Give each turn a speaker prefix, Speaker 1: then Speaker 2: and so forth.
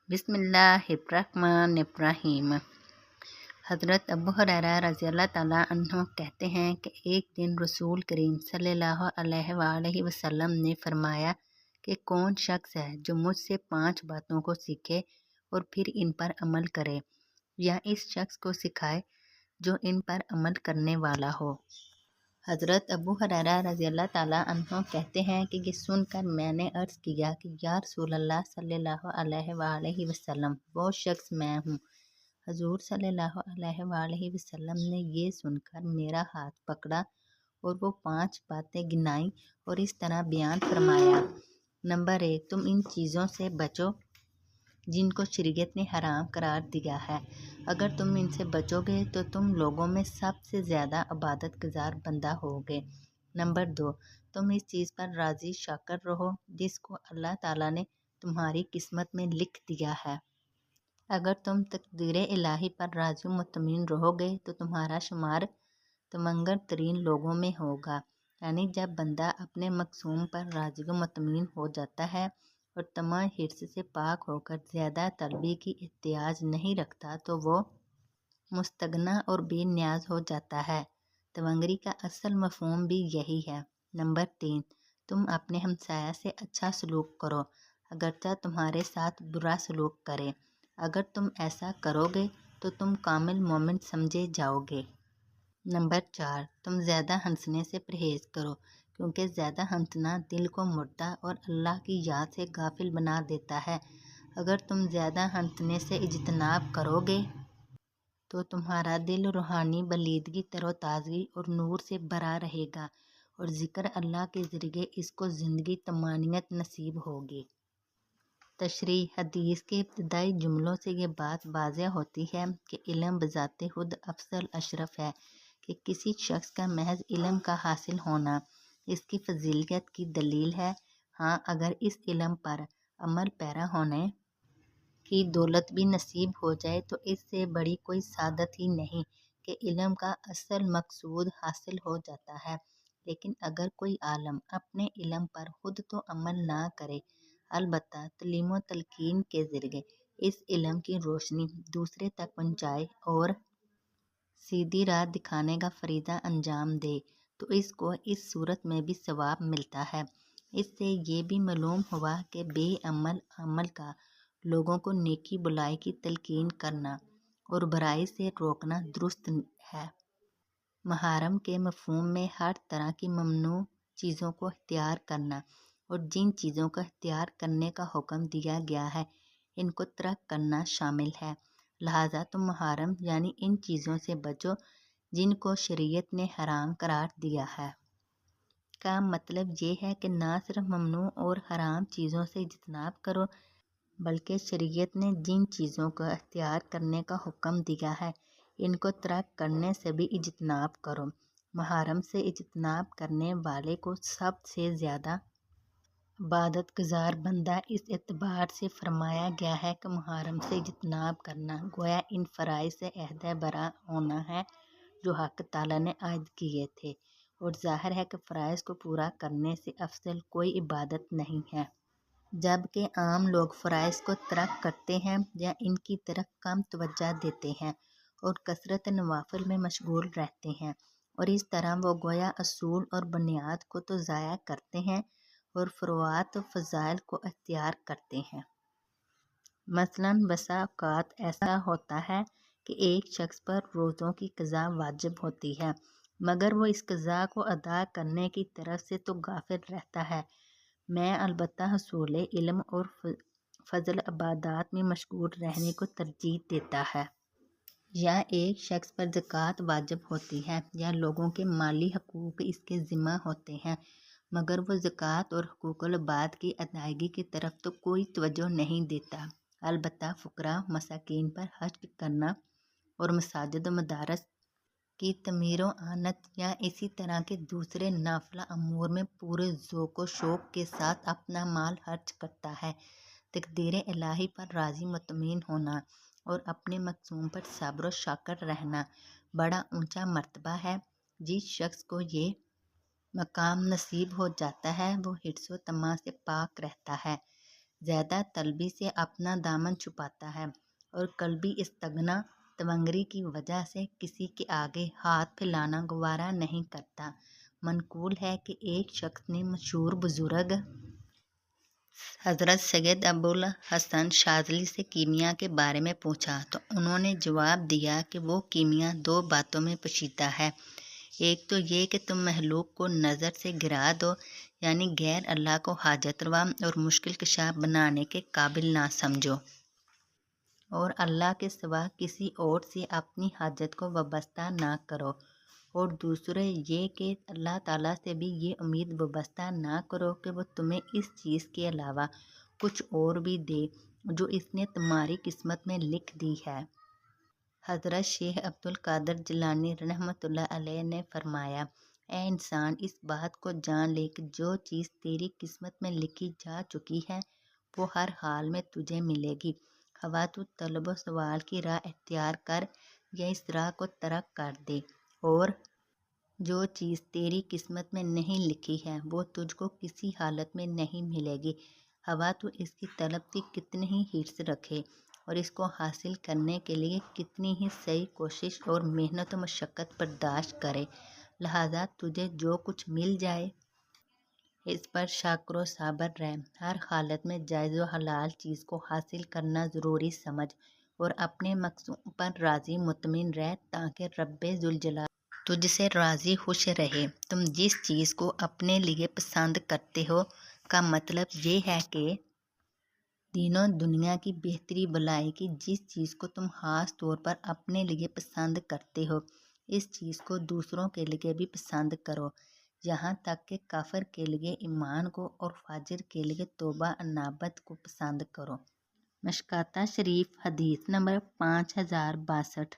Speaker 1: بسم اللہ الرحمن الرحیم۔ حضرت ابو ہریرہ رضی اللہ تعالیٰ عنہ کہتے ہیں کہ ایک دن رسول کریم صلی اللہ علیہ وآلہ وسلم نے فرمایا کہ کون شخص ہے جو مجھ سے 5 باتوں کو سیکھے اور پھر ان پر عمل کرے، یا اس شخص کو سکھائے جو ان پر عمل کرنے والا ہو۔ حضرت ابو ہریرہ رضی اللہ تعالیٰ عنہ کہتے ہیں کہ یہ سن کر میں نے عرض کیا کہ یا رسول اللہ صلی اللہ علیہ وآلہ وسلم، وہ شخص میں ہوں۔ حضور صلی اللہ علیہ وآلہ وسلم نے یہ سن کر میرا ہاتھ پکڑا اور وہ 5 باتیں گنائیں اور اس طرح بیان فرمایا۔ نمبر 1، تم ان چیزوں سے بچو جن کو شریعت نے حرام قرار دیا ہے۔ اگر تم ان سے بچو گے تو تم لوگوں میں سب سے زیادہ عبادت گزار بندہ ہوگے۔ نمبر 2، تم اس چیز پر راضی شاکر رہو جس کو اللہ تعالیٰ نے تمہاری قسمت میں لکھ دیا ہے۔ اگر تم تقدیر الہی پر راضی و مطمئن رہو گے تو تمہارا شمار تمنگر ترین لوگوں میں ہوگا۔ یعنی جب بندہ اپنے مقسوم پر راضی و مطمئن ہو جاتا ہے اور طمع حرص سے پاک ہو کر زیادہ طلبی کی احتیاج نہیں رکھتا تو وہ مستغنی اور بے نیاز ہو جاتا ہے۔ تمنگری کا اصل مفہوم بھی یہی ہے۔ نمبر 3، تم اپنے ہمسایہ سے اچھا سلوک کرو اگرچہ تمہارے ساتھ برا سلوک کرے۔ اگر تم ایسا کرو گے تو تم کامل مومن سمجھے جاؤ گے۔ نمبر 4، تم زیادہ ہنسنے سے پرہیز کرو کیونکہ زیادہ ہنسنا دل کو مردہ اور اللہ کی یاد سے غافل بنا دیتا ہے۔ اگر تم زیادہ ہنسنے سے اجتناب کرو گے تو تمہارا دل روحانی بلیدگی، تر و تازگی اور نور سے بھرا رہے گا اور ذکر اللہ کے ذریعے اس کو زندگی طمانینت نصیب ہوگی۔ تشریح: حدیث کے ابتدائی جملوں سے یہ بات واضح ہوتی ہے کہ علم بذات خود افضل اشرف ہے، کہ کسی شخص کا محض علم کا حاصل ہونا اس کی فضیلت کی دلیل ہے۔ ہاں، اگر اس علم پر عمل پیرا ہونے کی دولت بھی نصیب ہو جائے تو اس سے بڑی کوئی سعادت ہی نہیں کہ علم کا اصل مقصود حاصل ہو جاتا ہے۔ لیکن اگر کوئی عالم اپنے علم پر خود تو عمل نہ کرے، البتہ تعلیم و تلقین کے ذریعے اس علم کی روشنی دوسرے تک پہنچائے اور سیدھی راہ دکھانے کا فریضہ انجام دے تو اس کو اس صورت میں بھی ثواب ملتا ہے۔ اس سے یہ بھی معلوم ہوا کہ بے عمل کا لوگوں کو نیکی بلائی کی تلقین کرنا اور برائی سے روکنا درست ہے۔ محارم کے مفہوم میں ہر طرح کی ممنوع چیزوں کو اختیار کرنا اور جن چیزوں کا اختیار کرنے کا حکم دیا گیا ہے ان کو ترک کرنا شامل ہے۔ لہٰذا تم محارم یعنی ان چیزوں سے بچو جن کو شریعت نے حرام قرار دیا ہے۔ کا مطلب یہ ہے کہ نہ صرف ممنوع اور حرام چیزوں سے اجتناب کرو بلکہ شریعت نے جن چیزوں کا اختیار کرنے کا حکم دیا ہے ان کو ترک کرنے سے بھی اجتناب کرو۔ محارم سے اجتناب کرنے والے کو سب سے زیادہ عبادت گزار بندہ اس اعتبار سے فرمایا گیا ہے کہ محارم سے اجتناب کرنا گویا ان فرائض سے عہدہ برا ہونا ہے جو حق تعالیٰ نے عائد کیے تھے، اور ظاہر ہے کہ فرائض کو پورا کرنے سے افضل کوئی عبادت نہیں ہے۔ جبکہ عام لوگ فرائض کو ترک کرتے ہیں یا ان کی طرف کم توجہ دیتے ہیں اور کثرت نوافل میں مشغول رہتے ہیں، اور اس طرح وہ گویا اصول اور بنیاد کو تو ضائع کرتے ہیں اور فروعات و فضائل کو اختیار کرتے ہیں۔ مثلاً بسا اوقات ایسا ہوتا ہے کہ ایک شخص پر روزوں کی قضا واجب ہوتی ہے مگر وہ اس قضا کو ادا کرنے کی طرف سے تو غافل رہتا ہے، میں البتہ حصول علم اور فضل عبادات میں مشغول رہنے کو ترجیح دیتا ہے۔ یا ایک شخص پر زکوٰۃ واجب ہوتی ہے یا لوگوں کے مالی حقوق اس کے ذمہ ہوتے ہیں مگر وہ زکوٰۃ اور حقوق العباد کی ادائیگی کی طرف تو کوئی توجہ نہیں دیتا۔ البتہ فقراء مساکین پر حج کرنا اور مساجد و مدارس کی تعمیر و اعانت یا اسی طرح کے دوسرے نافلہ امور میں پورے ذوق و شوق کے ساتھ اپنا مال خرچ کرتا ہے۔ تقدیر الہی پر راضی مطمئن ہونا اور اپنے مقسوم پر صابر و شاکر رہنا بڑا اونچا مرتبہ ہے۔ جس شخص کو یہ مقام نصیب ہو جاتا ہے وہ حرص و طمع سے پاک رہتا ہے، زیادہ طلبی سے اپنا دامن چھپاتا ہے اور قلبی استغنا تونگری کی وجہ سے کسی کے آگے ہاتھ پھیلانا گوارا نہیں کرتا۔ منقول ہے کہ ایک شخص نے مشہور بزرگ حضرت سید ابوالحسن شاذلی سے کیمیا کے بارے میں پوچھا تو انہوں نے جواب دیا کہ وہ کیمیا دو باتوں میں پوشیدہ ہے۔ ایک تو یہ کہ تم مخلوق کو نظر سے گرا دو، یعنی غیر اللہ کو حاجت روا اور مشکل کشا بنانے کے قابل نہ سمجھو اور اللہ کے سوا کسی اور سے اپنی حاجت کو وابستہ نہ کرو، اور دوسرے یہ کہ اللہ تعالیٰ سے بھی یہ امید وابستہ نہ کرو کہ وہ تمہیں اس چیز کے علاوہ کچھ اور بھی دے جو اس نے تمہاری قسمت میں لکھ دی ہے۔ حضرت شیخ عبد القادر جیلانی رحمۃ اللہ علیہ نے فرمایا، اے انسان، اس بات کو جان لے کہ جو چیز تیری قسمت میں لکھی جا چکی ہے وہ ہر حال میں تجھے ملے گی، خواہ تو طلب و سوال کی راہ اختیار کر یا اس راہ کو ترک کر دے، اور جو چیز تیری قسمت میں نہیں لکھی ہے وہ تجھ کو کسی حالت میں نہیں ملے گی، خواہ تو اس کی طلب کی کتنی ہی حرص رکھے اور اس کو حاصل کرنے کے لیے کتنی ہی سعی کوشش اور محنت و مشقت برداشت کرے۔ لہٰذا تجھے جو کچھ مل جائے اس پر شاکر و صابر رہ، ہر حالت میں جائز و حلال چیز کو حاصل کرنا ضروری سمجھ اور اپنے مقصود پر راضی مطمئن رہ تاکہ رب ذوالجلال تجھ سے راضی خوش رہے۔ تم جس چیز کو اپنے لیے پسند کرتے ہو کا مطلب یہ ہے کہ دین و دنیا کی بہتری بھلائی کی جس چیز کو تم خاص طور پر اپنے لیے پسند کرتے ہو اس چیز کو دوسروں کے لیے بھی پسند کرو، یہاں تک کہ کافر کے لیے ایمان کو اور فاجر کے لیے توبہ انابت کو پسند کرو۔ مشکوٰۃ شریف حدیث نمبر 5062۔